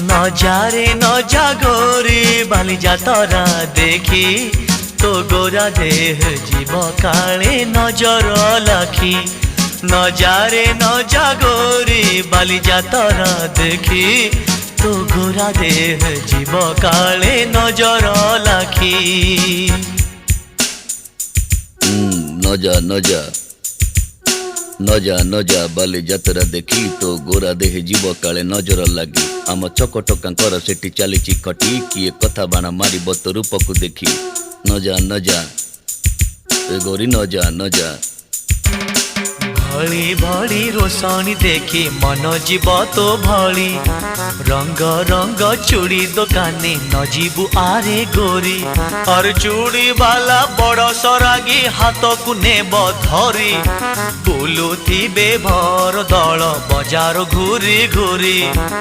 নজারে নজা গোরি বালি যাতরা দেখি তো গোরা দেহ জীব কালে নজর লাখি নজারে নজা গোরি বালি যাতরা দেখি তো গোরা দেহ জীব কালে নজর লাখি নজা নজা নজা নজা বালি যাত্ରା দেখি তো গোরা দেহে জীବ କାଳେ ନଜର ଲାଗି ଆମ ଚକଟକାଙ୍କର ସେଠି ଚାଲିଛି ଖଟି କିଏ କଥା ବାଣ ମାରିବ ତୋ ରୂପକୁ ଦେଖି ନଜା ନଜା ଏ ଗୋରି ନଜା ନଜା भली भली रोशनी देखी मन जीव तो भली रंग रंग चूड़ी दुकानी न जीवु आरे गोरी और चूड़ी वाला बड़ सरागी हाथ को नेब धरी बुलुथिबे भर दल बजार घूरी घूरी।